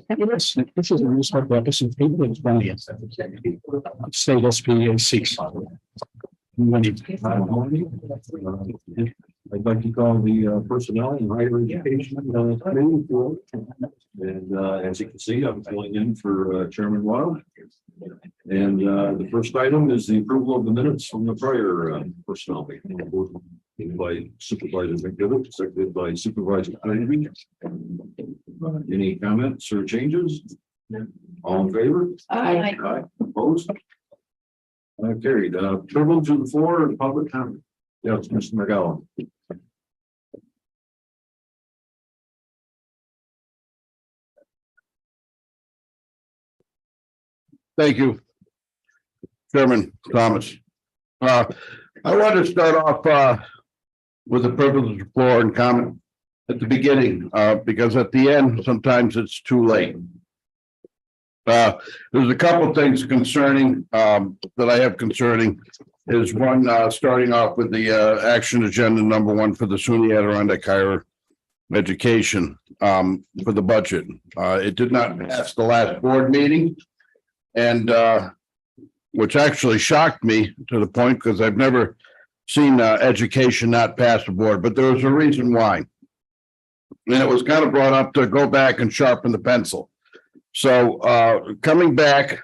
Yes, this is a municipal purpose in England, state SPA 6. I'd like to call the personnel and higher education committee for. And as you can see, I'm filling in for Chairman Wild. And the first item is the approval of the minutes from the prior personnel meeting. By Supervisor McDevitt, seconded by Supervisor Kennedy. Any comments or changes? All in favor? Aye. Aye. Opposed? Carried. Privilege to the floor and public comment. Yes, Mr. McGowan. Thank you, Chairman Thomas. I want to start off with the privilege of the floor and comment at the beginning, because at the end, sometimes it's too late. There's a couple things concerning that I have concerning is one, starting off with the action agenda number 1 for the SUNY Adirondack Higher Education for the budget. It did not pass the last board meeting, and which actually shocked me to the point because I've never seen education not pass the board, but there was a reason why. And it was kind of brought up to go back and sharpen the pencil. So coming back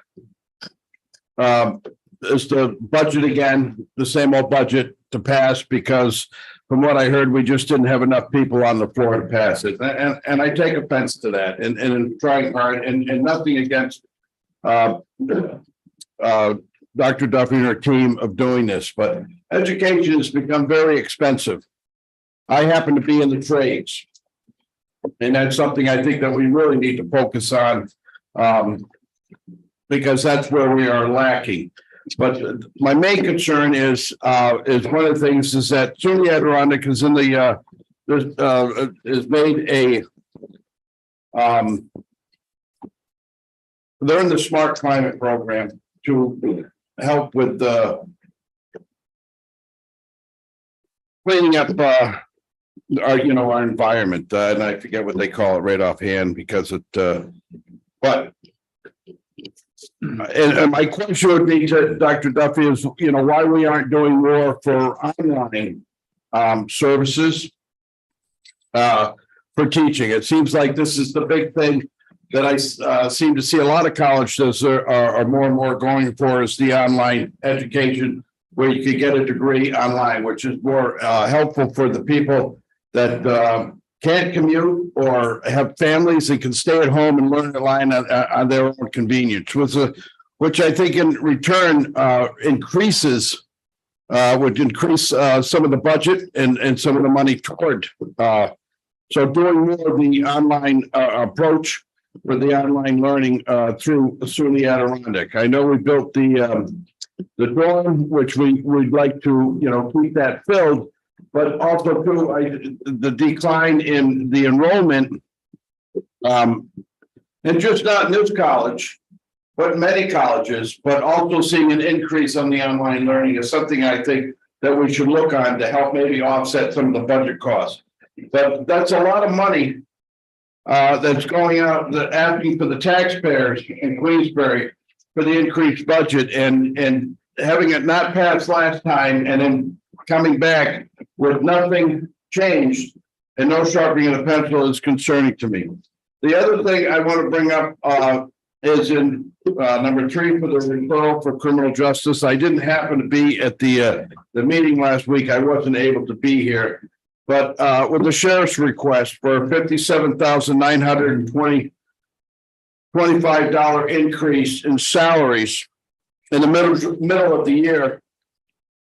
is the budget again, the same old budget to pass, because from what I heard, we just didn't have enough people on the floor to pass it. And I take offense to that and in trying hard and nothing against Dr. Duffy and her team of doing this, but education has become very expensive. I happen to be in the trades, and that's something I think that we really need to focus on, because that's where we are lacking. But my main concern is one of the things is that SUNY Adirondack is in the is made a they're in the Smart Climate program to help with cleaning up our our environment, and I forget what they call it right offhand because it but and my question would be to Dr. Duffy is why we aren't doing more for online services for teaching. It seems like this is the big thing that I seem to see a lot of colleges are more and more going for, is the online education where you could get a degree online, which is more helpful for the people that can't commute or have families and can stay at home and learn online on their own convenience, which I think in return would increase some of the budget and some of the money toward. So doing more of the online approach for the online learning through SUNY Adirondack. I know we built the dorm, which we'd like to keep that filled, but also too the decline in the enrollment, and just not in this college, but many colleges, but also seeing an increase on the online learning is something I think that we should look on to help maybe offset some of the budget costs. But that's a lot of money that's going out, asking for the taxpayers in Queensbury for the increased budget, and having it not pass last time and then coming back with nothing changed and no sharpening of the pencil is concerning to me. The other thing I want to bring up is in number 3 for the referral for criminal justice. I didn't happen to be at the meeting last week. I wasn't able to be here. But with the sheriff's request for a $57,925 increase in salaries in the middle of the year,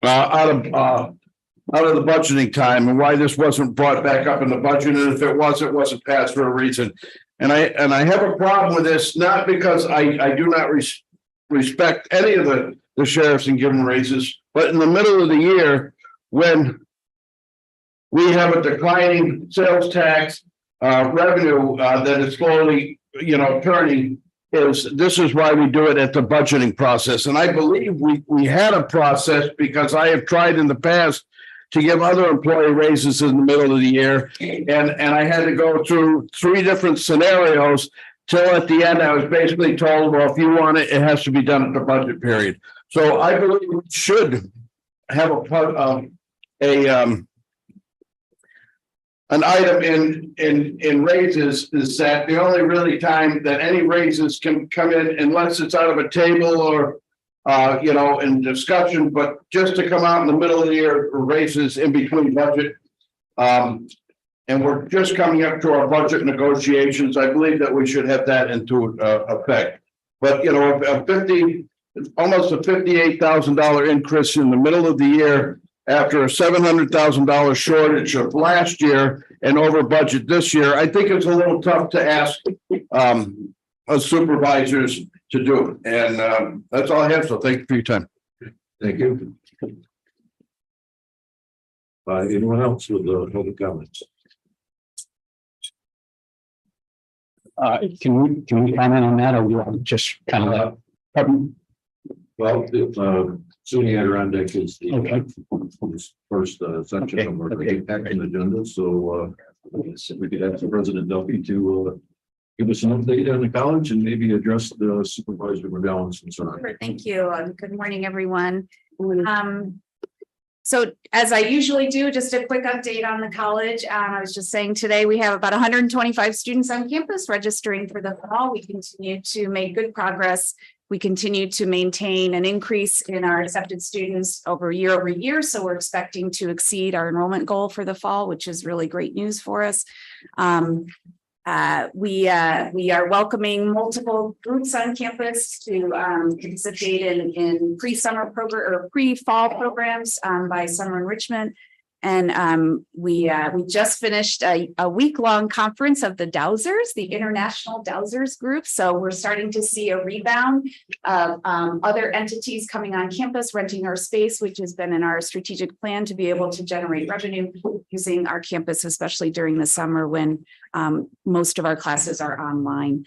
out of the budgeting time, and why this wasn't brought back up in the budget, and if it wasn't passed for a reason. And I have a problem with this, not because I do not respect any of the sheriffs and giving raises, but in the middle of the year when we have a declining sales tax revenue that is slowly, turning. This is why we do it at the budgeting process, and I believe we had a process because I have tried in the past to give other employee raises in the middle of the year, and I had to go through 3 different scenarios till at the end, I was basically told, well, if you want it, it has to be done at the budget period. So I believe we should have a part of an item in raises is that the only really time that any raises can come in unless it's out of a table or in discussion, but just to come out in the middle of the year for raises in between budget. And we're just coming up to our budget negotiations. I believe that we should have that into effect. But almost a $58,000 increase in the middle of the year after a $700,000 shortage of last year and over budget this year, I think it's a little tough to ask us supervisors to do. And that's all I have. So thank you for your time. Thank you. Anyone else with public comments? Can we comment on that, or we want to just kind of Well, SUNY Adirondack is the Okay. first section of our action agenda. So we could ask President Duffy to give us an update on the college and maybe address the Supervisor McGowan's concern. Sure, thank you. Good morning, everyone. So as I usually do, just a quick update on the college. I was just saying today we have about 125 students on campus registering for the fall. We continue to make good progress. We continue to maintain an increase in our accepted students over year. So we're expecting to exceed our enrollment goal for the fall, which is really great news for us. We are welcoming multiple groups on campus to participate in pre-summer program or pre-fall programs by summer enrichment. And we just finished a week-long conference of the Dowsers, the International Dowsers group. So we're starting to see a rebound of other entities coming on campus, renting our space, which has been in our strategic plan to be able to generate revenue using our campus, especially during the summer when most of our classes are online.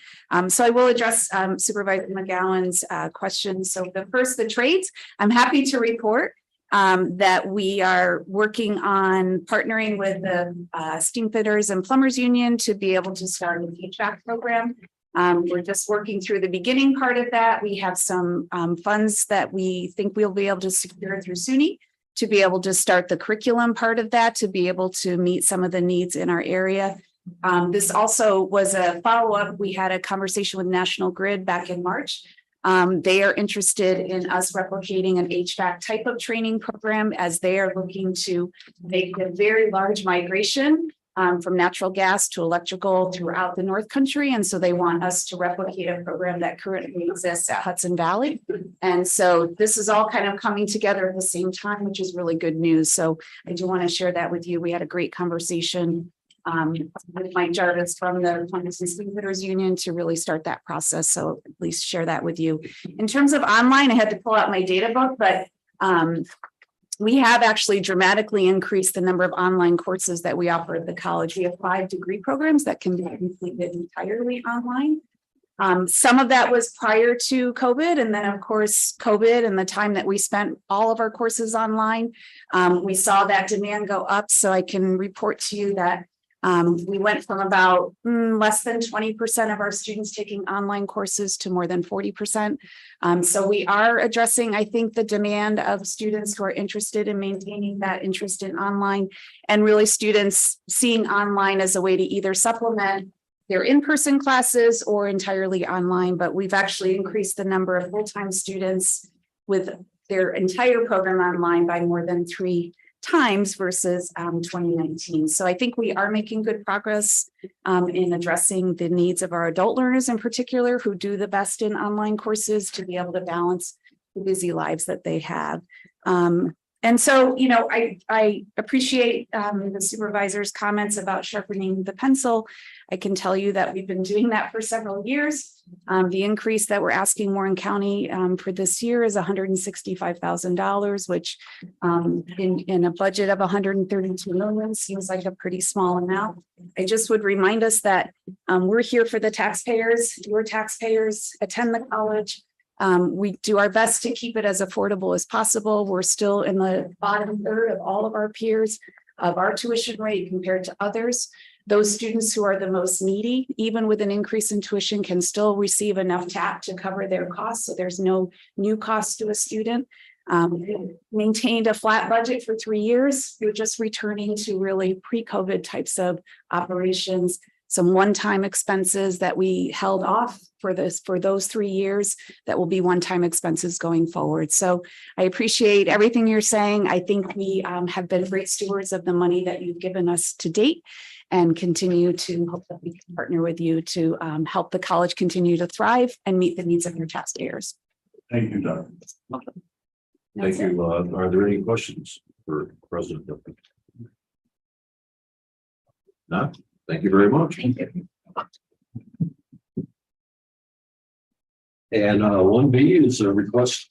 So I will address Supervisor McGowan's questions. So the trades, I'm happy to report that we are working on partnering with the Steam Fitters and Plumbers Union to be able to start an HVAC program. We're just working through the beginning part of that. We have some funds that we think we'll be able to secure through SUNY to be able to start the curriculum part of that, to be able to meet some of the needs in our area. This also was a follow-up. We had a conversation with National Grid back in March. They are interested in us replicating an HVAC type of training program as they are looking to make a very large migration from natural gas to electrical throughout the North Country. And so they want us to replicate a program that currently exists at Hudson Valley. And so this is all kind of coming together at the same time, which is really good news. So I do want to share that with you. We had a great conversation with Mike Jarvis from the Plumbers and Steam Fitters Union to really start that process. So at least share that with you. In terms of online, I had to pull out my data book, but we have actually dramatically increased the number of online courses that we offer at the college. We have 5 degree programs that can be completed entirely online. Some of that was prior to COVID. And then of course, COVID and the time that we spent all of our courses online, we saw that demand go up. So I can report to you that we went from about less than 20% of our students taking online courses to more than 40%. So we are addressing, I think, the demand of students who are interested in maintaining that interest in online, and really students seeing online as a way to either supplement their in-person classes or entirely online. But we've actually increased the number of full-time students with their entire program online by more than 3 times versus 2019. So I think we are making good progress in addressing the needs of our adult learners in particular, who do the best in online courses to be able to balance the busy lives that they have. And so, you know, I appreciate the supervisor's comments about sharpening the pencil. I can tell you that we've been doing that for several years. The increase that we're asking Warren County for this year is $165,000, which in a budget of $132 million seems like a pretty small amount. I just would remind us that we're here for the taxpayers. Your taxpayers attend the college. We do our best to keep it as affordable as possible. We're still in the bottom third of all of our peers of our tuition rate compared to others. those students who are the most needy, even with an increase in tuition, can still receive enough TAP to cover their costs. So there's no new cost to a student. Maintained a flat budget for 3 years. We're just returning to really pre-COVID types of operations. Some one-time expenses that we held off for those 3 years that will be one-time expenses going forward. So I appreciate everything you're saying. I think we have been great stewards of the money that you've given us to date, and continue to hope that we can partner with you to help the college continue to thrive and meet the needs of your taxpayers. Thank you, Dr. Thank you. Are there any questions for President? No? Thank you very much. Thank you. And 1B is a request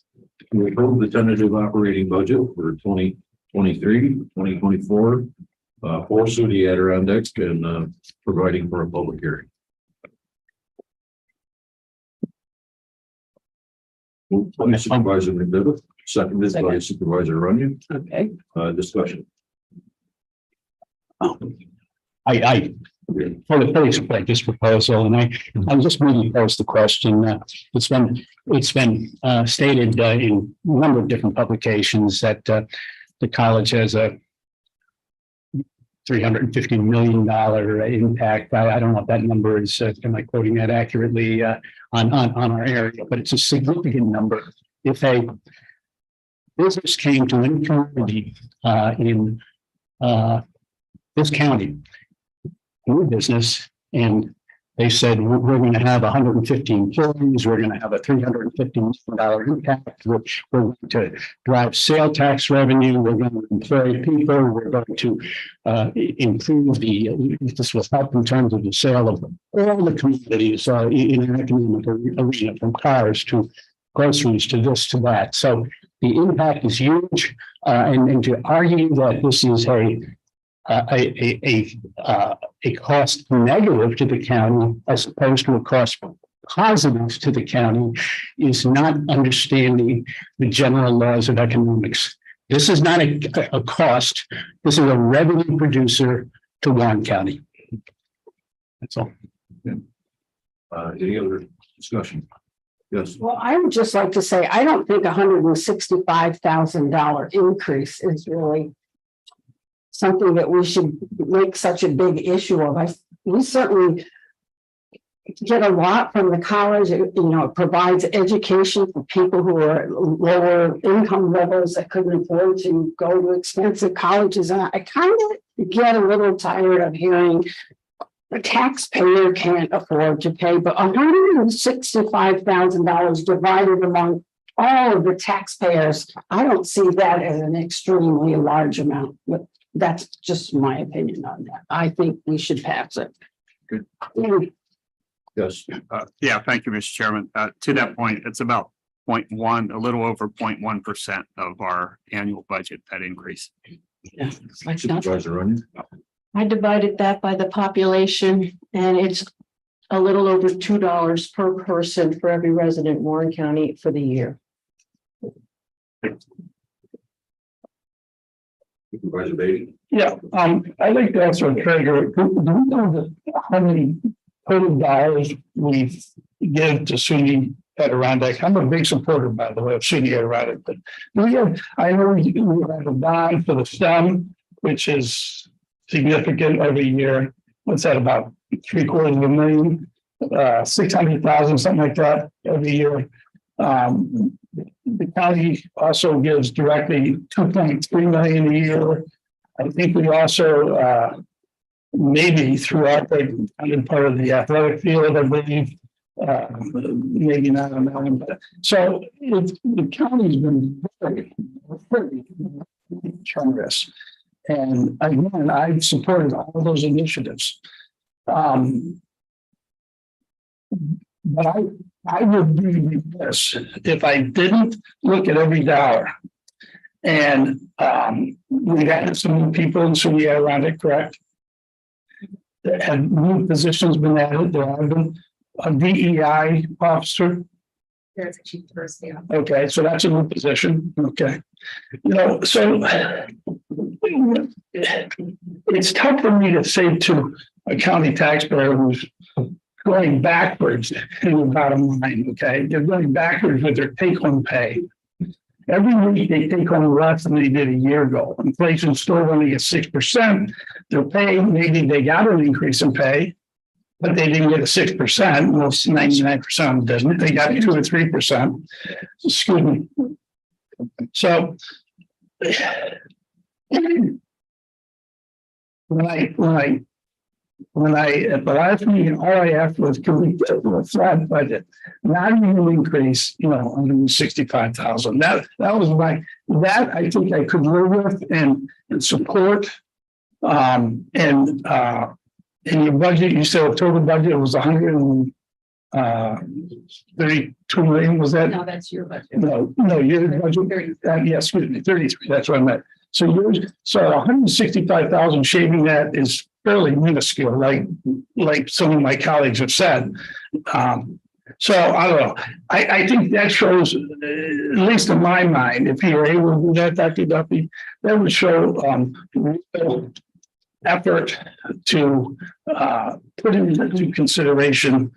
to approve the tentative operating budget for 2023-2024 for City Adirondack, and providing for a public hearing. Moved by Supervisor McDevitt, seconded by Supervisor Runyon. Okay. Discussion. I fully support this proposal, and I just really pose the question. It's been stated in a number of different publications that the college has a $350 million impact. I don't know if that number is, am I quoting that accurately on our area, but it's a significant number. If a business came to any community in this county, new business, and they said, we're going to have 150 employees, we're going to have a $350 million impact, we're going to drive sale tax revenue, we're going to employ people, we're going to improve this will help in terms of the sale of all the commodities in an economic arena, from cars to groceries to this to that. So the impact is huge, and to argue that this is a cost negative to the county as opposed to a cost positive to the county is not understanding the general laws of economics. This is not a cost. This is a revenue producer to Warren County. That's all. Any other discussion? Yes. Well, I would just like to say, I don't think $165,000 increase is really something that we should make such a big issue of. We certainly get a lot from the college. It provides education for people who are at lower income levels that couldn't afford to go to expensive colleges. And I kind of get a little tired of hearing the taxpayer can't afford to pay, but $165,000 divided among all of the taxpayers, I don't see that as an extremely large amount. But that's just my opinion on that. I think we should pass it. Good. Yes. Yeah, thank you, Mr. Chairman. To that point, it's about 0.1, a little over 0.1% of our annual budget, that increase. Yeah, Supervisor Runyon. I divided that by the population, and it's a little over $2 per person for every resident in Warren County for the year. Supervisor Beatty. Yeah, I'd like to ask our treasurer, do we know how many total dollars we give to SUNY Adirondack? I'm a big supporter, by the way, of SUNY Adirondack, but do we have, I know we have a bond for the STEM, which is significant every year. What's that, about $750,000, 600,000, something like that every year. The county also gives directly $2.3 million a year. I think we also maybe through our part of the athletic field, I believe, maybe not on that one. But so the county's been very generous. And again, I've supported all those initiatives. But I would be remiss if I didn't look at every dollar. And we had some new people in SUNY Adirondack, correct? There have new positions been added. There have been a DEI officer There's a chief diversity officer. Okay, so that's a new position, okay. You know, so it's tough for me to say to a county taxpayer who's going backwards in the bottom line, okay? They're going backwards with their take-home pay. Every week they take home less than they did a year ago. Inflation's still running at 6%. Their pay, maybe they got an increase in pay, but they didn't get a 6%. Most 99% didn't. They got 2 or 3%. Excuse me. So when I at the last meeting, all I asked was, can we get a flat budget, not even an increase, you know, 165,000. That was that I think I could live with and support. In your budget, you said total budget was 132 million. Was that? No, that's your budget. No, your budget. Yes, excuse me, 33. That's what I meant. So yours, so 165,000 shaving that is fairly minuscule, like some of my colleagues have said. So I don't know. I think that shows, at least in my mind, if you're able to do that, Dr. Duffy, that would show real effort to put into consideration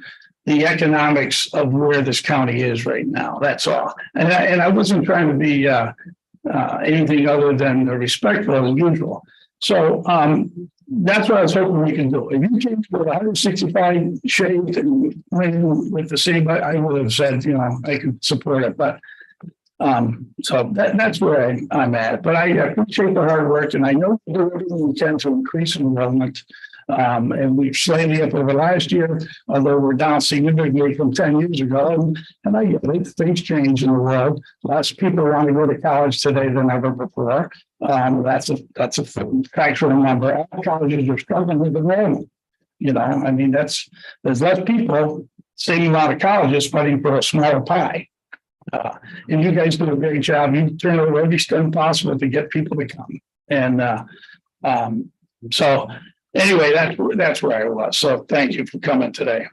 the economics of where this county is right now. That's all. And I wasn't trying to be anything other than respectful as usual. So that's what I was hoping we can do. If you came with 165 shaved and went in with the same, I would have said, you know, I could support it. But so that's where I'm at. But I appreciate the hard work, and I know we're doing we can to increase enrollment. And we've slightly up over last year, although we're down significantly from 10 years ago. And I get it, things change in the world. Less people want to go to college today than ever before. That's a factual number. All colleges are struggling with enrollment. You know, I mean, there's less people, same amount of colleges fighting for a smaller pie. And you guys do a great job. You turn over every stone possible to get people to come. And so anyway, that's where I was. So thank you for coming today.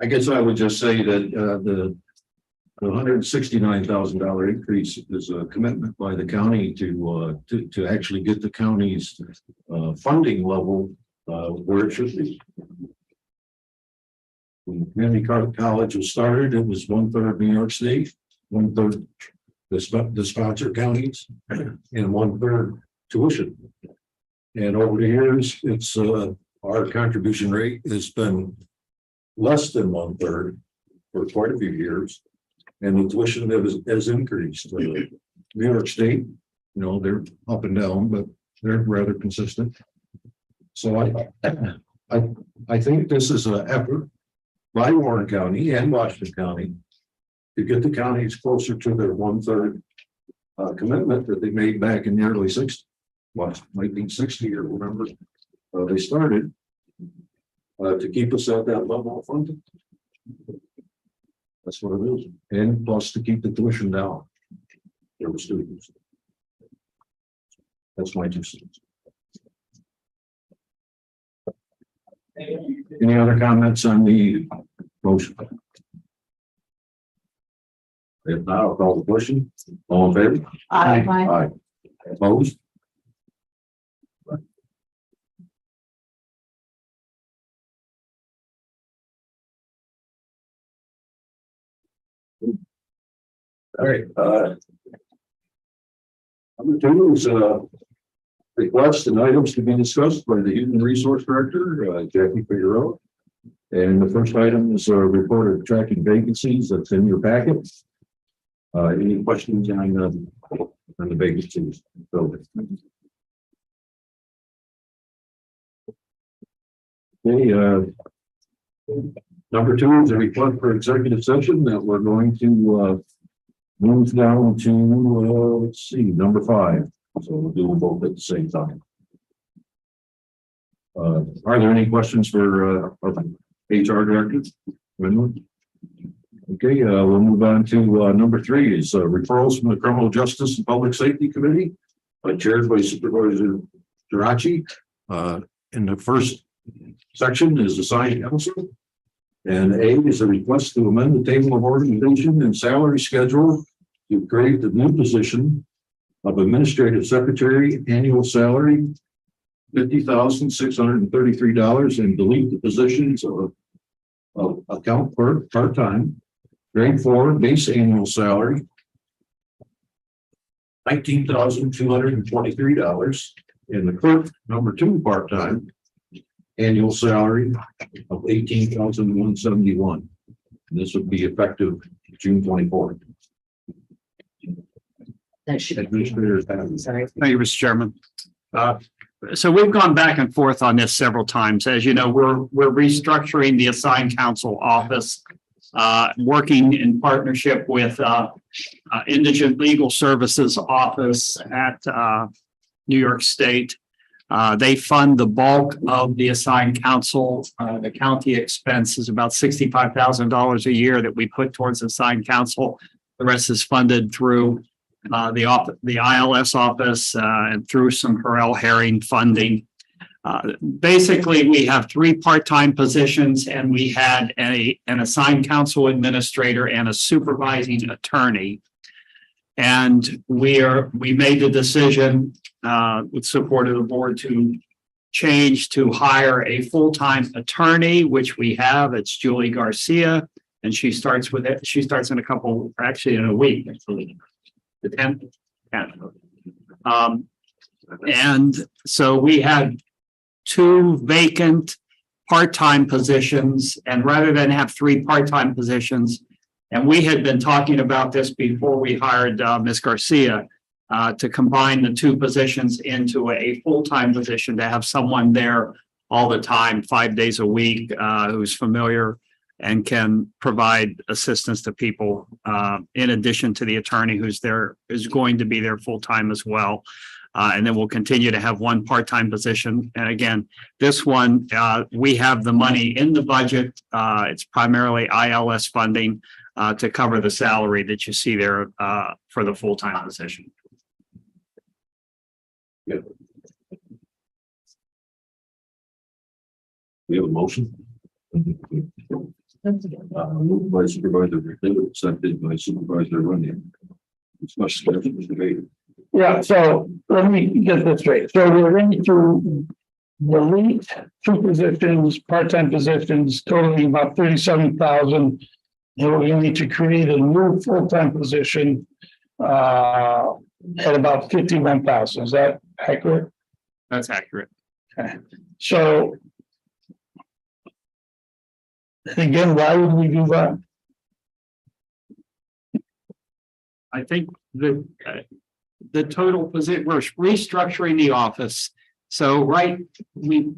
I guess I would just say that the $169,000 increase is a commitment by the county to actually get the county's funding level where it should be. When community college was started, it was 1/3 New York State, 1/3 the sponsor counties, and 1/3 tuition. And over the years, it's our contribution rate has been less than 1/3 for quite a few years, and the tuition has increased. New York State, you know, they're up and down, but they're rather consistent. So I think this is an effort by Warren County and Washington County to get the counties closer to their 1/3 commitment that they made back in the early 60s, 1960 or whatever they started to keep us at that level of funding. That's what it is, and plus to keep the tuition down for the students. That's my 2 cents. Any other comments on the motion? If not, I'll call the question. All in favor? Aye. Opposed? All right. Number 2 is requests and items to be discussed by the Human Resource Director, Jackie Figueroa. And the first item is a report of tracking vacancies that's in your packet. Any questions on the vacancies? Okay, number 2 is a report for executive session that we're going to move down to, let's see, number 5. So we'll do them both at the same time. Are there any questions for our HR director? Okay, we'll move on to number 3 is referrals from the Criminal Justice and Public Safety Committee, chaired by Supervisor Geraci. In the first section is assigned council. And A is a request to amend the table of organization and salary schedule to create the new position of administrative secretary, annual salary $50,633, and delete the positions of account clerk part-time, grade 4 base annual salary $19,223, and the clerk number 2 part-time annual salary of $18,171. This would be effective June 24th. Administrators have. Sorry. Thank you, Mr. Chairman. So we've gone back and forth on this several times. As you know, we're restructuring the assigned counsel office, working in partnership with Indigent Legal Services Office at New York State. They fund the bulk of the assigned counsel. The county expense is about $65,000 a year that we put towards assigned counsel. The rest is funded through the ILS office and through some Harrell Herring funding. Basically, we have 3 part-time positions, and we had an assigned counsel administrator and a supervising attorney. And we made the decision with support of the board to change to hire a full-time attorney, which we have. It's Julie Garcia, and she starts in in a week, actually. The 10th. And so we had 2 vacant part-time positions, and rather than have 3 part-time positions, and we had been talking about this before we hired Ms. Garcia, to combine the 2 positions into a full-time position, to have someone there all the time, 5 days a week, who's familiar and can provide assistance to people, in addition to the attorney who's going to be there full-time as well. And then we'll continue to have 1 part-time position. And again, this one, we have the money in the budget. It's primarily ILS funding to cover the salary that you see there for the full-time position. Yeah. We have a motion. Moved by Supervisor McDevitt, seconded by Supervisor Runyon. Discussion is debated. Yeah, so let me get this straight. So we're going to delete 2 positions, part-time positions, totaling about 37,000. And we're going to create a new full-time position at about 51,000. Is that accurate? That's accurate. Okay. So again, why would we do that? I think the total position, we're restructuring the office. So we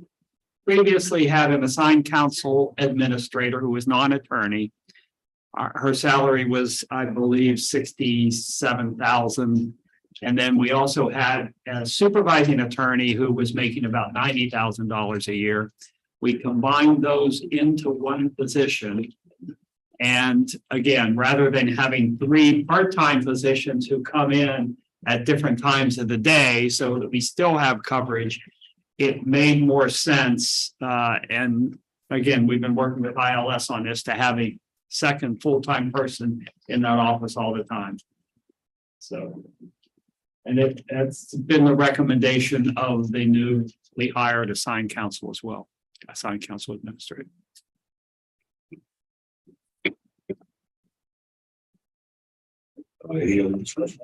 previously had an assigned counsel administrator who was non-attorney. Her salary was, I believe, $67,000. And then we also had a supervising attorney who was making about $90,000 a year. We combined those into 1 position. And again, rather than having 3 part-time positions who come in at different times of the day so that we still have coverage, it made more sense. And again, we've been working with ILS on this to have a second full-time person in that office all the time. So, and that's been the recommendation of the newly hired assigned counsel as well, assigned counsel administrator. Any other discussion?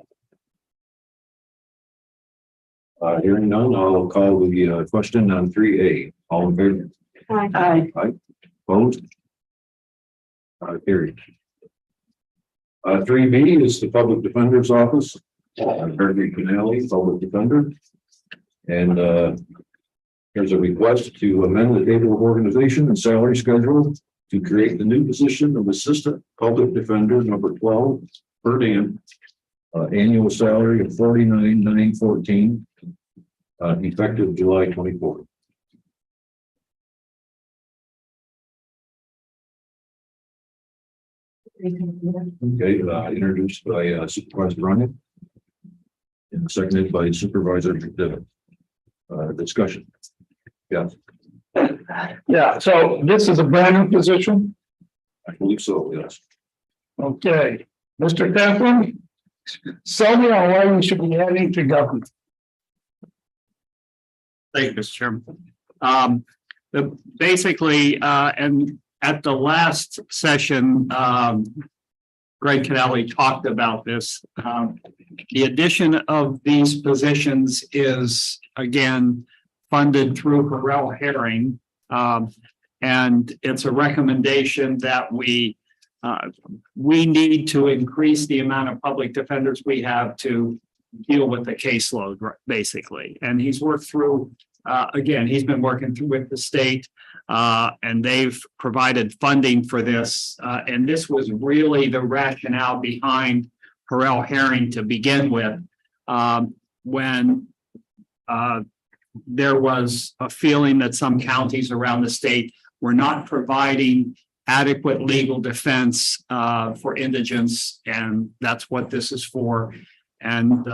Hearing none, I'll call the question on 3A. All in favor? Aye. Opposed? Carried. 3B is the Public Defender's Office. Attorney Canale, Public Defender. And there's a request to amend the table of organization and salary schedule to create the new position of Assistant Public Defender number 12 per diem. Annual salary of $49,914, effective July 24th. Okay, introduced by Supervisor Runyon and seconded by Supervisor McDevitt. Discussion. Yes, Yeah, so this is a brand new position. I believe so, yes. Okay, Mr. Kaplan. Tell me on why we should be adding to government. Thank you, Mr. Chairman. Basically, and at the last session, Greg Canelli talked about this. The addition of these positions is again funded through Harrell Herring. And it's a recommendation that we need to increase the amount of public defenders we have to deal with the caseload, basically. And he's worked through, again, he's been working through with the state, and they've provided funding for this. And this was really the rationale behind Harrell Herring to begin with, when there was a feeling that some counties around the state were not providing adequate legal defense for indigents, and that's what this is for. And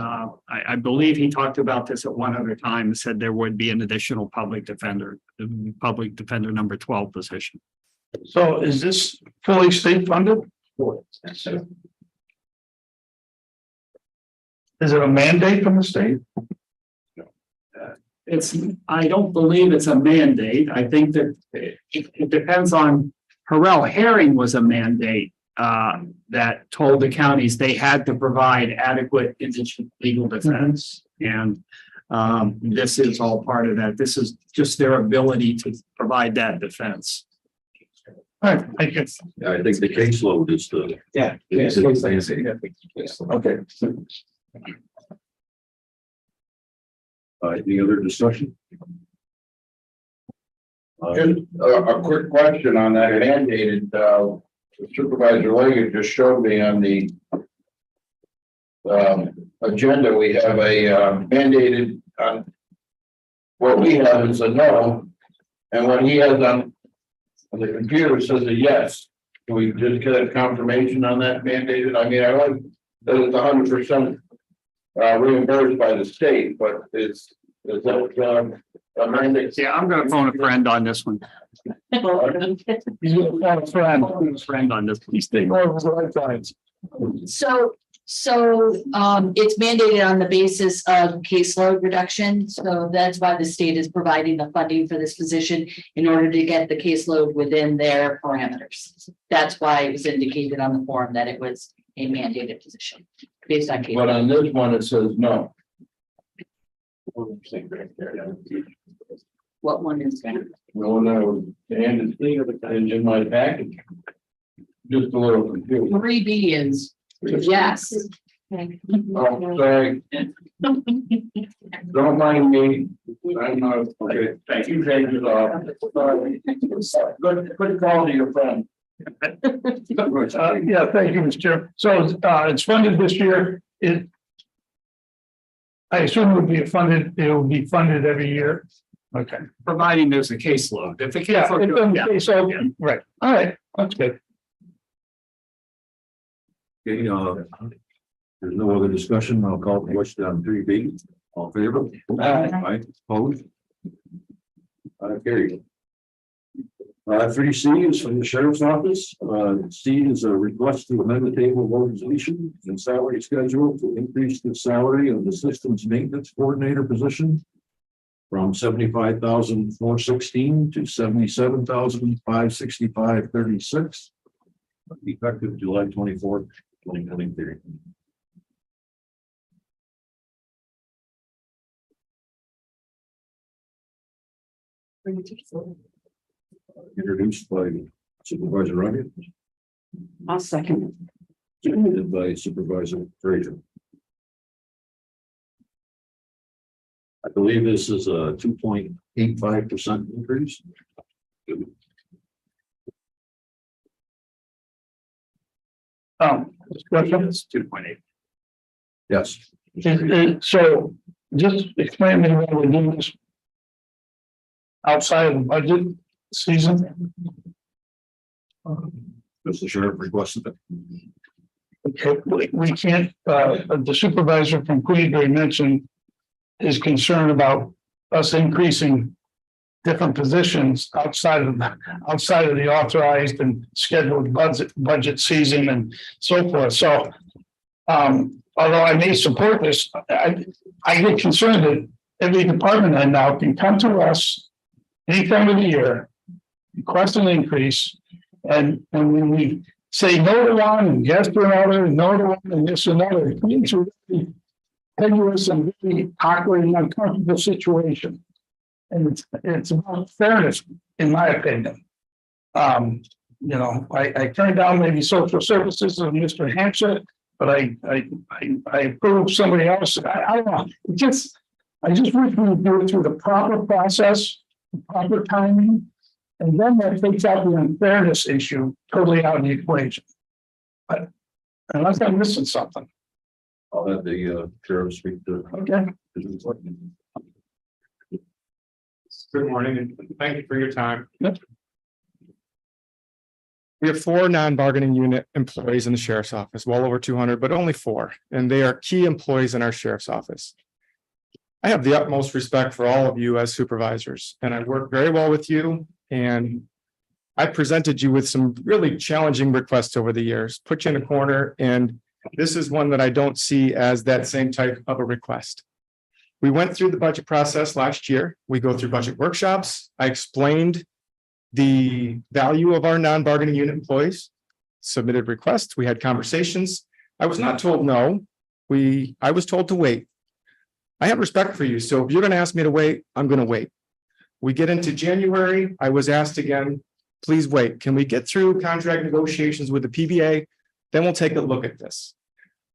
I believe he talked about this at one other time and said there would be an additional public defender number 12 position. So is this fully state funded? Is it a mandate from the state? I don't believe it's a mandate. I think that it depends on, Harrell Herring was a mandate that told the counties they had to provide adequate indigent legal defense. And this is all part of that. This is just their ability to provide that defense. All right, thank you. Yeah, I think the caseload is the. Yeah. Okay. Any other discussion? Just a quick question on that mandated, Supervisor Leggett just showed me on the agenda, we have a mandated, what we have is a no, and what he has on the computer says a yes. Can we just get a confirmation on that mandated? I mean, I like that it's 100% reimbursed by the state, but is that a mandate? Yeah, I'm going to phone a friend on this one. He's gonna phone a friend. Friend on this. He's taking over his lifetimes. So it's mandated on the basis of caseload reduction. So that's why the state is providing the funding for this position in order to get the caseload within their parameters. That's why it was indicated on the form that it was a mandated position based on. But on this one, it says no. What one is that? No, no, and it's in my package. Just a little confused. 3B is yes. Oh, sorry. Don't mind me. I'm not, okay, thank you, take it off. Sorry. Good call to your friend. Yeah, thank you, Mr. Chair. So it's funded this year. I assume it will be funded every year. Okay. Providing there's a caseload. If the Yeah, caseload, yeah. okay, so, right, all right, that's good. Okay, there's no other discussion. I'll call the question on 3B. All in favor? Aye. Opposed? Carried. 3C is from the sheriff's office. C is a request to amend the table of organization and salary schedule to increase the salary of the systems maintenance coordinator position from 75,416 to 77,565.36, effective July 24th, 2023. Introduced by Supervisor Rugged, I'll second seconded by Supervisor Frazier. I believe this is a 2.85% increase. Discussion. It's 2.8. Yes. So just explain to me why we're doing this outside of the budget season. Does the sheriff requested it? Okay, we can't, the supervisor from Queensbury mentioned his concern about us increasing different positions outside of the authorized and scheduled budget season and so forth. So although I may support this, I get concerned that every department head now can come to us any time of the year, request an increase, and when we say no to one and yes to another, and no to one and yes to another, it means a really tenuous and really awkward and uncomfortable situation. And it's about fairness, in my opinion. I turned down maybe social services of Mr. Hampshire, but I approved somebody else. I don't know. I just wish we would do it through the proper process, the proper timing, and then that takes out the unfairness issue totally out of the equation. But unless I'm missing something. I'll have the sheriff speak to. Okay. Good morning, and thank you for your time. Yep. We have 4 non-bargaining unit employees in the sheriff's office, well over 200, but only 4, and they are key employees in our sheriff's office. I have the utmost respect for all of you as supervisors, and I work very well with you, and I presented you with some really challenging requests over the years, put you in a corner, and this is one that I don't see as that same type of a request. We went through the budget process last year. We go through budget workshops. I explained the value of our non-bargaining unit employees, submitted requests. We had conversations. I was not told no. I was told to wait. I have respect for you. So if you're going to ask me to wait, I'm going to wait. We get into January. I was asked again, please wait. Can we get through contract negotiations with the PBA? Then we'll take a look at this.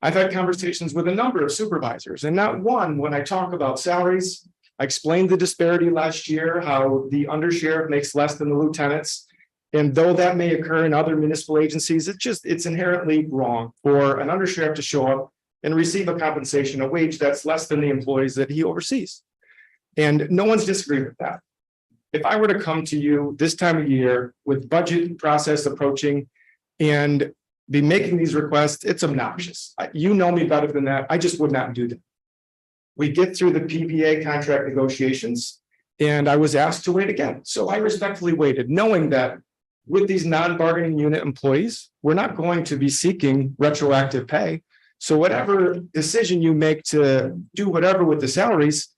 I've had conversations with a number of supervisors, and not one, when I talk about salaries, I explained the disparity last year, how the undersheriff makes less than the lieutenants. And though that may occur in other municipal agencies, it's inherently wrong for an undersheriff to show up and receive a compensation, a wage that's less than the employees that he oversees. And no one's disagreed with that. If I were to come to you this time of year with budget process approaching and be making these requests, it's obnoxious. You know me better than that. I just would not do that. We get through the PBA contract negotiations, and I was asked to wait again. So I respectfully waited, knowing that with these non-bargaining unit employees, we're not going to be seeking retroactive pay. So whatever decision you make to do whatever with the salaries,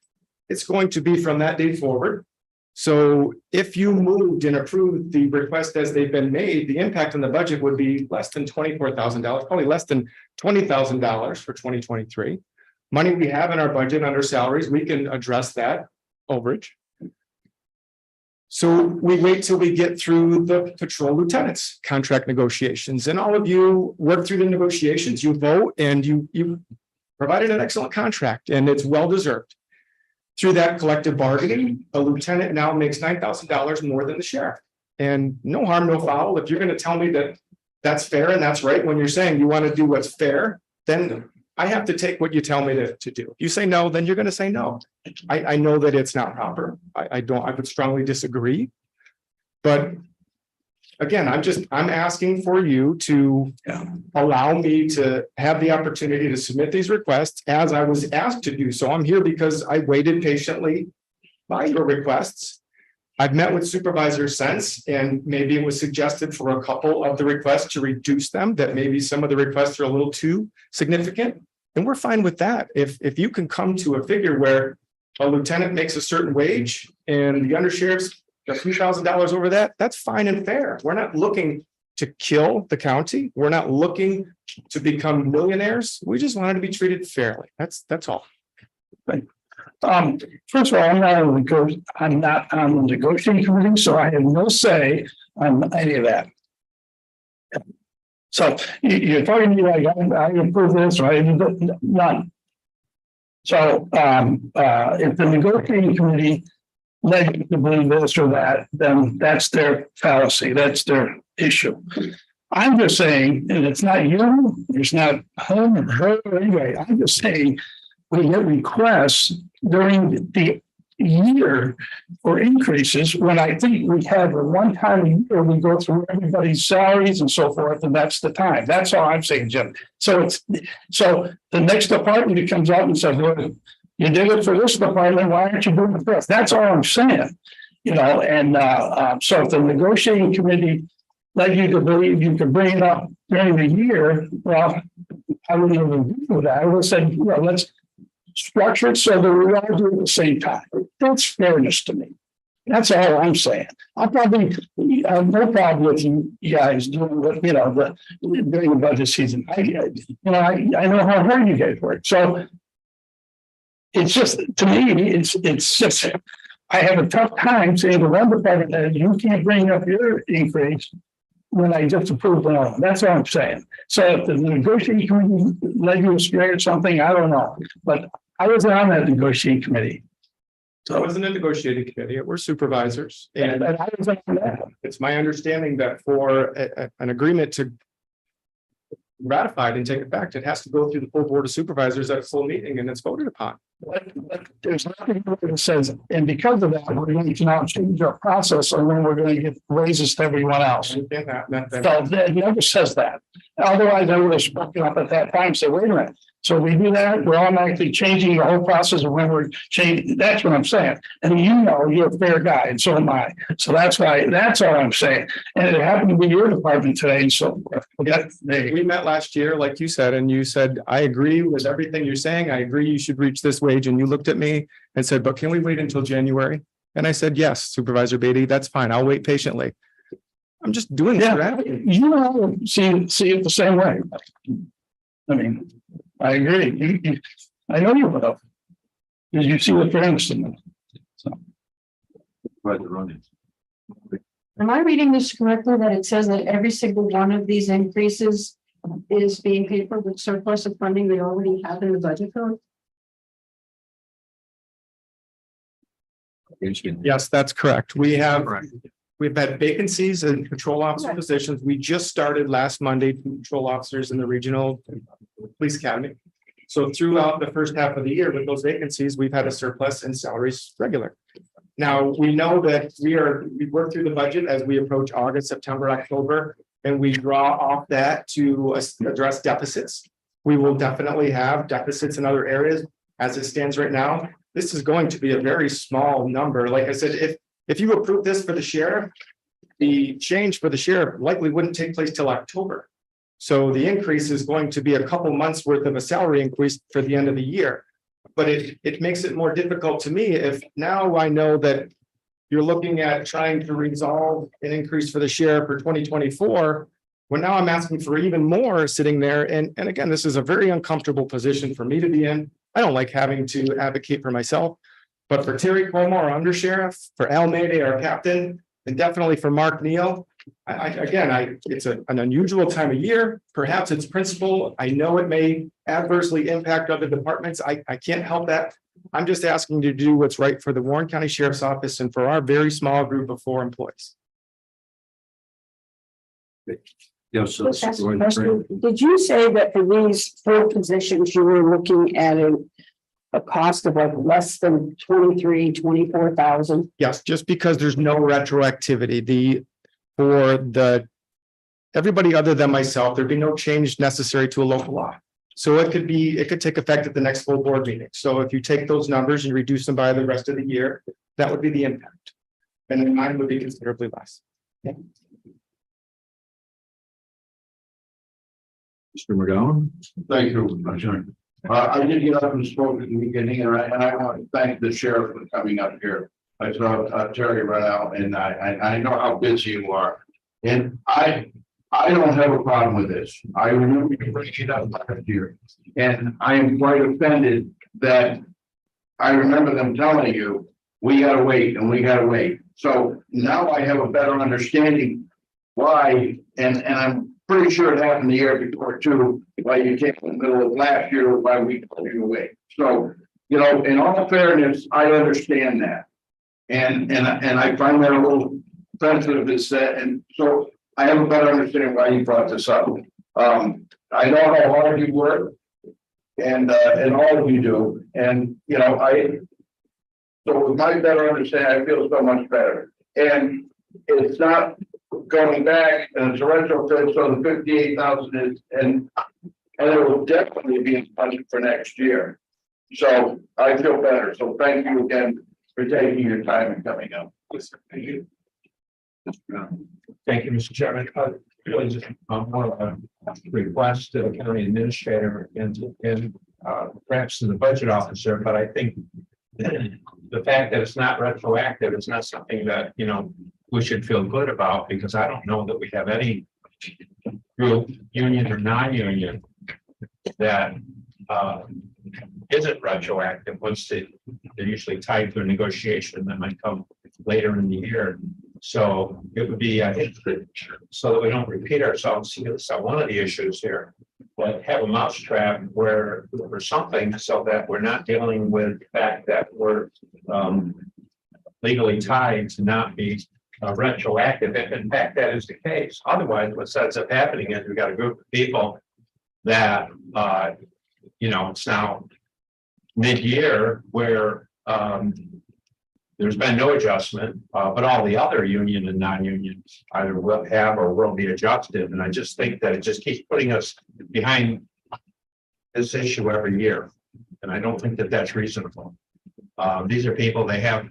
it's going to be from that date forward. So if you moved and approved the request as they've been made, the impact on the budget would be less than $24,000, probably less than $20,000 for 2023. Money we have in our budget under salaries, we can address that overage. So we wait till we get through the patrol lieutenants contract negotiations, and all of you work through the negotiations, you vote, and you provided an excellent contract, and it's well-deserved. Through that collective bargaining, a lieutenant now makes $9,000 more than the sheriff. And no harm, no foul. If you're going to tell me that that's fair and that's right, when you're saying you want to do what's fair, then I have to take what you tell me to do. If you say no, then you're going to say no. I know that it's not proper. I would strongly disagree. But again, I'm asking for you to allow me to have the opportunity to submit these requests as I was asked to do so. I'm here because I waited patiently by your requests. I've met with supervisors since, and maybe it was suggested for a couple of the requests to reduce them, that maybe some of the requests are a little too significant. And we're fine with that. If you can come to a figure where a lieutenant makes a certain wage and the undersheriff's a few $1,000s over that, that's fine and fair. We're not looking to kill the county. We're not looking to become millionaires. We just wanted to be treated fairly. That's all. First of all, I'm not on the negotiating committee, so I have no say on any of that. So you're talking to me like I approve this, right? None. So if the negotiating committee led you to believe this or that, then that's their fallacy. That's their issue. I'm just saying, and it's not you, it's not him or her or anybody. I'm just saying we get requests during the year for increases when I think we have a one time a year we go through everybody's salaries and so forth, and that's the time. That's all I'm saying, Jim. So the next department that comes out and says, well, you did it for this department, why aren't you doing it for us? That's all I'm saying. You know, and so if the negotiating committee led you to believe you could bring it up during the year, well, I wouldn't have agreed with that. I would have said, you know, let's structure it so that we all do it at the same time. That's fairness to me. That's all I'm saying. I'll probably have no problem with you guys doing what, you know, during the budget season. I know how hard you guys work. So it's just, to me, it's just, I have a tough time saying to one department that you can't bring up your increase when I just approved it all. That's all I'm saying. So if the negotiating committee led you astray or something, I don't know. But I wasn't on that negotiating committee. I wasn't a negotiating committee, we're supervisors, and And I was on that. it's my understanding that for an agreement to ratified and take effect, it has to go through the full board of supervisors at a full meeting and it's voted upon. But there's nothing that says, and because of that, we're going to now change our process on when we're going to give raises to everyone else. And that- So it never says that. Otherwise, I would have spoken up at that time, and say, wait a minute. So we do that, we're automatically changing the whole process of when we're changing. That's what I'm saying. And you know, you're a fair guy, and so am I. So that's why, that's all I'm saying. And it happened to be your department today, and so. We met last year, like you said, and you said, I agree with everything you're saying. I agree you should reach this wage. And you looked at me and said, but can we wait until January? And I said, yes, Supervisor Beatty, that's fine. I'll wait patiently. I'm just doing this. Yeah, you know, see it the same way. I mean, I agree. I know you will. Because you see the fairness in it. So. Right, the running. Am I reading this correctly, that it says that every single one of these increases is being paid for with surplus of funding they already have in the budget code? Yes, that's correct. We've had vacancies in patrol officer positions. We just started last Monday, patrol officers in the regional police academy. So throughout the first half of the year with those vacancies, we've had a surplus in salaries regular. Now, we know that we work through the budget as we approach August, September, October, and we draw off that to address deficits. We will definitely have deficits in other areas. As it stands right now, this is going to be a very small number. Like I said, if you approve this for the sheriff, the change for the sheriff likely wouldn't take place till October. So the increase is going to be a couple months worth of a salary increase for the end of the year. But it makes it more difficult to me if now I know that you're looking at trying to resolve an increase for the sheriff for 2024. When now I'm asking for even more sitting there. And again, this is a very uncomfortable position for me to be in. I don't like having to advocate for myself, but for Terry Como, our undersheriff, for Al Mayday, our captain, and definitely for Mark Neal, it's an unusual time of year. Perhaps it's principle. I know it may adversely impact other departments. I can't help that. I'm just asking to do what's right for the Warren County Sheriff's Office and for our very small group of 4 employees. Yes. Just ask a question. Did you say that for these 4 positions, you were looking at a cost of like less than 24,000? Yes, just because there's no retroactivity. Everybody other than myself, there'd be no change necessary to a local law. So it could take effect at the next full board meeting. So if you take those numbers and reduce them by the rest of the year, that would be the impact. And then mine would be considerably less. Mr. McGowan? Thank you, Commissioner. I did get up and spoke at the beginning, and I want to thank the sheriff for coming up here. I saw Terry run out, and I know how busy you are. And I don't have a problem with this. I remember you bringing it up last year, and I am quite offended that I remember them telling you, we gotta wait and we gotta wait. So now I have a better understanding why, and I'm pretty sure it happened the year before too, why you came in the middle of last year, why we told you to wait. So, you know, in all fairness, I understand that. And I find that a little sensitive is that, and so I have a better understanding why you brought this up. I know how hard you work and all of you do. And, you know, so with my better understanding, I feel so much better. And it's not going back and it's a retrofit, so the 58,000 is, and it will definitely be in budget for next year. So I feel better. So thank you again for taking your time and coming up. Thank you. Thank you, Mr. Chairman. Really just want to request to the county administrator and perhaps to the budget officer, but I think the fact that it's not retroactive is not something that, you know, we should feel good about, because I don't know that we have any group, union or non-union, that isn't retroactive once they're usually tied to a negotiation that might come later in the year. So it would be, I think, so that we don't repeat ourselves, it's one of the issues here, but have a mousetrap where or something so that we're not dealing with the fact that we're legally tied to not be retroactive. If in fact that is the case, otherwise what ends up happening is we got a group of people that you know, it's now mid-year where there's been no adjustment, but all the other union and non-union either will have or will be adjusted. And I just think that it just keeps putting us behind this issue every year. And I don't think that that's reasonable. These are people, they have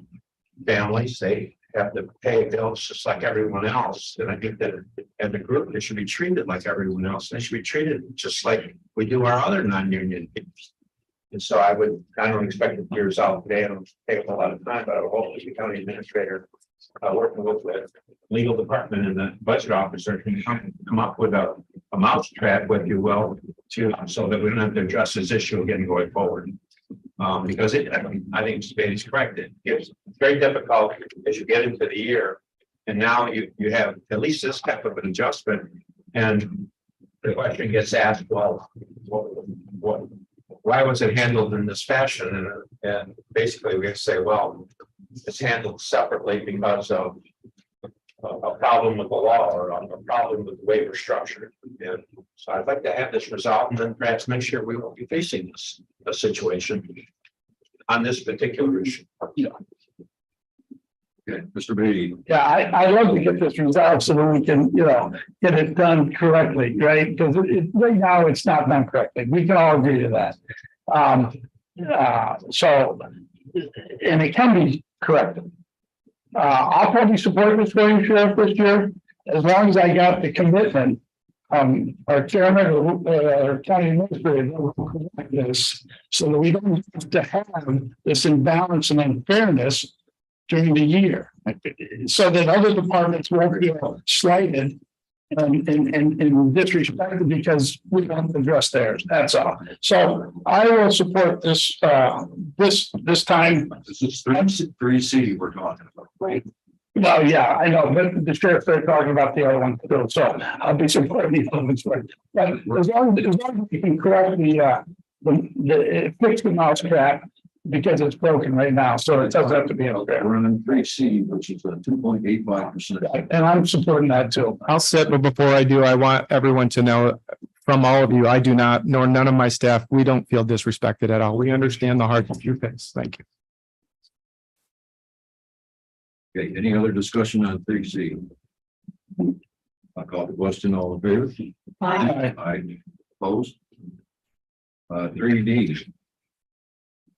families, they have to pay bills just like everyone else. And I think that as a group, they should be treated like everyone else. They should be treated just like we do our other non-union people. And so I don't expect it to be resolved today. I don't take a lot of time, but I would hope that the county administrator working with the legal department and the budget officer can come up with a mousetrap, if you will, so that we don't have to address this issue again going forward. Because I think Mr. Beatty's correct. It's very difficult as you get into the year. And now you have at least this type of an adjustment. And the question gets asked, well, why was it handled in this fashion? And basically we have to say, well, it's handled separately because of a problem with the law or a problem with the way we're structured. And so I'd like to have this resolved and then perhaps next year we won't be facing this situation on this particular issue. Okay, Mr. Beatty. Yeah, I love to get this resolved so that we can, you know, get it done correctly, right? Because right now it's not done correctly. We can all agree to that. So, and it can be corrected. I'll probably support this going sheriff this year, as long as I got the commitment our chairman or county administrator will correct this, so that we don't have to have this imbalance and unfairness during the year, so that other departments won't feel slighted and disrespected because we don't address theirs. That's all. So I will support this this time. This is 3C we're talking about. Right. Well, yeah, I know, but the sheriff started talking about the other one too, so I'll be supporting the other ones. But as long as we can correct the fix the mousetrap, because it's broken right now, so it doesn't have to be unfair. We're in 3C, which is a 2.85%. And I'm supporting that too. I'll sit, but before I do, I want everyone to know from all of you, I do not, nor none of my staff, we don't feel disrespected at all. We understand the hardship you face. Thank you. Okay, any other discussion on 3C? I'll call the question, all in favor? Aye. Aye. Opposed? 3D.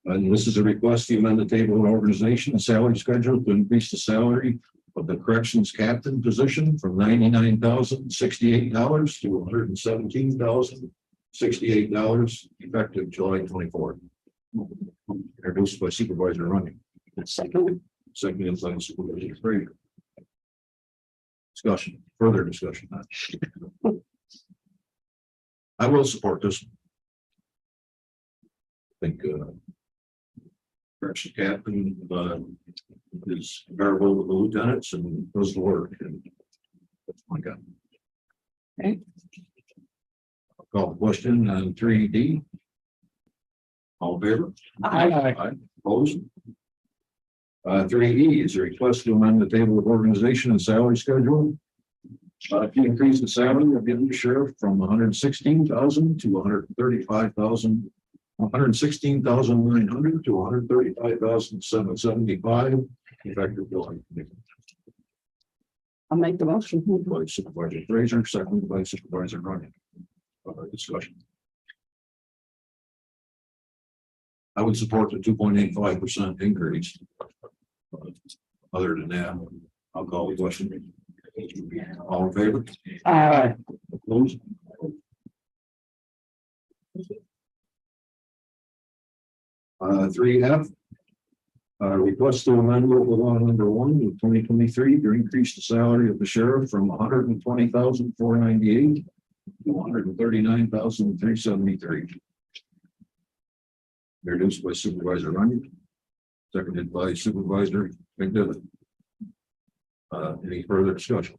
And this is a request to amend the table of organization and salary schedule to increase the salary of the corrections captain position from $99,068 to $117,068 effective July 24th. Introduced by Supervisor Running. Seconded by Supervisor Fraser. Discussion, further discussion. I will support this. I think correction captain is comparable with the lieutenants and does the work. And that's my God. Okay. I'll call the question on 3D. All in favor? Aye. Opposed? 3E is a request to amend the table of organization and salary schedule. To increase the salary of the undersheriff from $116,000 to $135,000. $116,900 to $135,775 effective July. I'll make the motion. By Supervisor Fraser, seconded by Supervisor Running. Discussion. I would support the 2.85% increase. Other than that, I'll call the question. All in favor? Opposed? Three F. Request to amend local law number 1 of 2023 to increase the salary of the sheriff from 120,498 to 139,373. Introduced by Supervisor Runyon, seconded by Supervisor McDevitt. Any further discussion?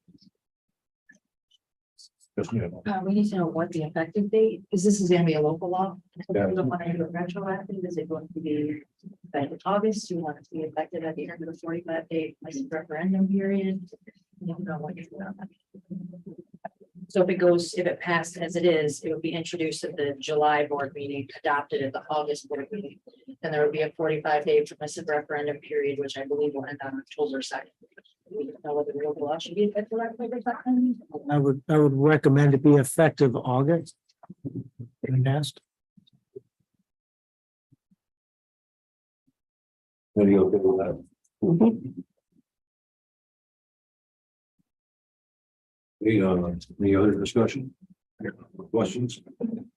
We need to know what the effective date is. This is gonna be a local law. Yeah. We don't want to do it retroactive. Is it going to be effective August? Do you want it to be effective at the end of the 45-day referendum period? You don't know what you're doing on that. So if it passed as it is, it would be introduced at the July board meeting, adopted at the August board meeting. And there would be a 45-day permissive referendum period, which I believe will end on October 2nd. We don't know whether the local law should be effective October 2nd. I would recommend it be effective August. Next. Any okay with that? Any other discussion? Questions?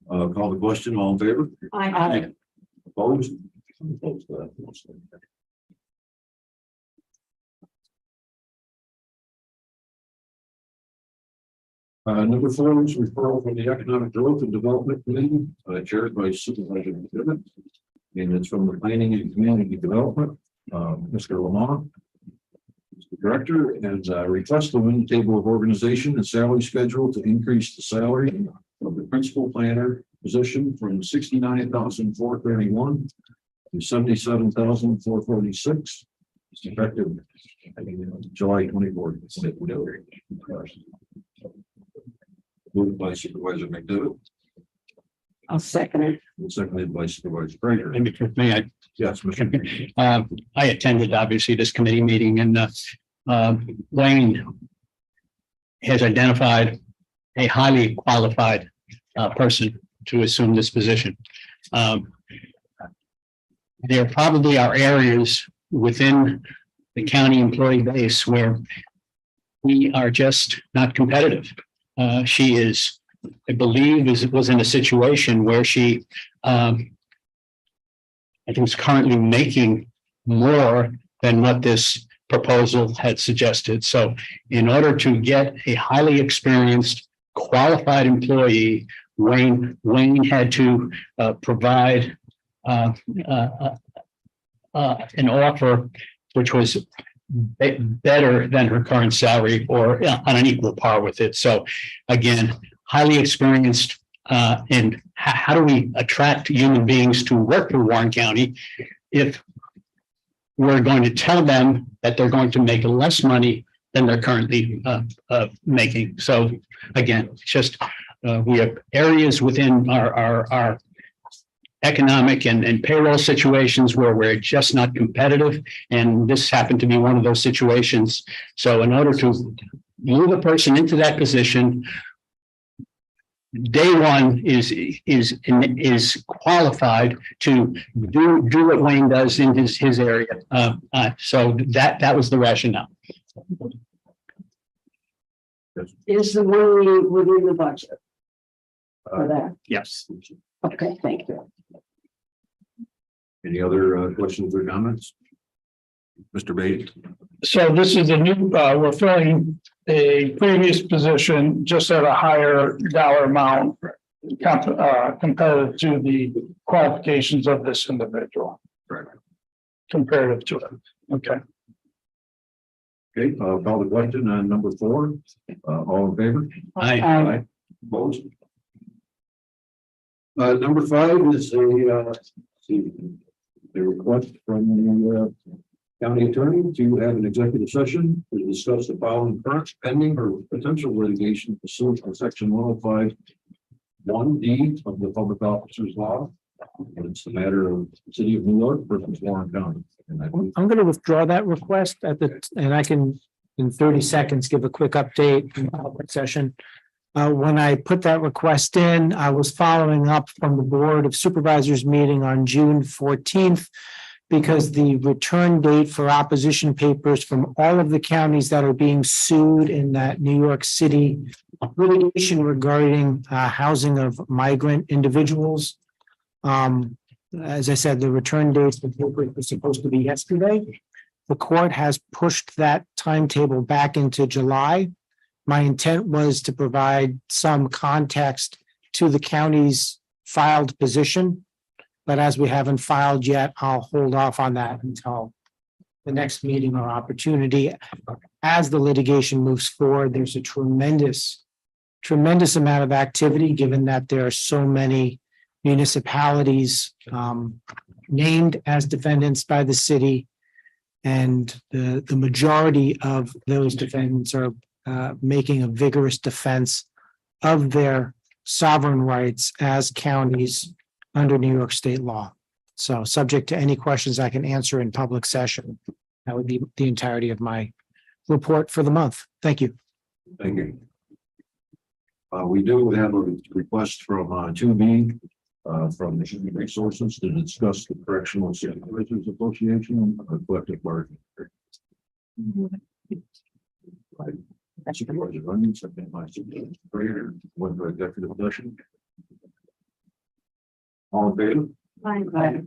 Call the question. All in favor? Aye. Opposed? Number 4 is referral from the Economic Growth and Development Committee, chaired by Supervisor McDevitt. And it's from the Planning and Community Development, Mr. Lamont, Mr. Director, and request to amend the table of organization and salary schedule to increase the salary of the principal planner position from 69,431 to 77,446. It's effective July 24th. Moved by Supervisor McDevitt, I'll second it. and seconded by Supervisor Prager. Maybe for me, Yes, Mr. I attended obviously this committee meeting and Wayne has identified a highly qualified person to assume this position. There probably are areas within the county employee base where we are just not competitive. She is, I believe, was in a situation where she, I think, is currently making more than what this proposal had suggested. So, in order to get a highly experienced, qualified employee, Wayne had to provide an offer which was better than her current salary or on an equal par with it. So again, highly experienced. And how do we attract human beings to work for Warren County if we're going to tell them that they're going to make less money than they're currently making? So again, it's just we have areas within our economic and payroll situations where we're just not competitive. And this happened to be one of those situations. So in order to move a person into that position, day one is qualified to do what Wayne does in his area. So that was the rationale. Is the money within the budget for that? Yes. Okay, thank you. Any other questions or comments? Mr. Bates? So this is a new, we're filling a previous position just at a higher dollar amount compared to the qualifications of this individual. Comparative to it. Okay. Okay, I'll call the question on number 4. All in favor? Aye. Opposed? Number 5 is a request from the county attorney to have an executive session to discuss the following current, pending, or potential litigation pursuant to section 105(1)(d) of the Public Officers Law. And it's the matter of the city of New York versus Warren County. And I'm going to withdraw that request and I can, in 30 seconds, give a quick update in the public session. When I put that request in, I was following up from the Board of Supervisors meeting on June 14th. because the return date for opposition papers from all of the counties that are being sued in that New York City litigation regarding housing of migrant individuals. As I said, the return dates for papers were supposed to be yesterday. The court has pushed that timetable back into July. My intent was to provide some context to the county's filed position. But as we haven't filed yet, I'll hold off on that until the next meeting or opportunity. As the litigation moves forward, there's a tremendous amount of activity, given that there are so many municipalities named as defendants by the city. And the majority of those defendants are making a vigorous defense of their sovereign rights as counties under New York state law. So subject to any questions I can answer in public session. That would be the entirety of my report for the month. Thank you. Thank you. We do have a request from 2B from the Human Resources to discuss the Correctional Supervisors Association collective bargaining. Supervisor Runyon, second by Supervisor Prater, went to executive session. All in favor? Aye.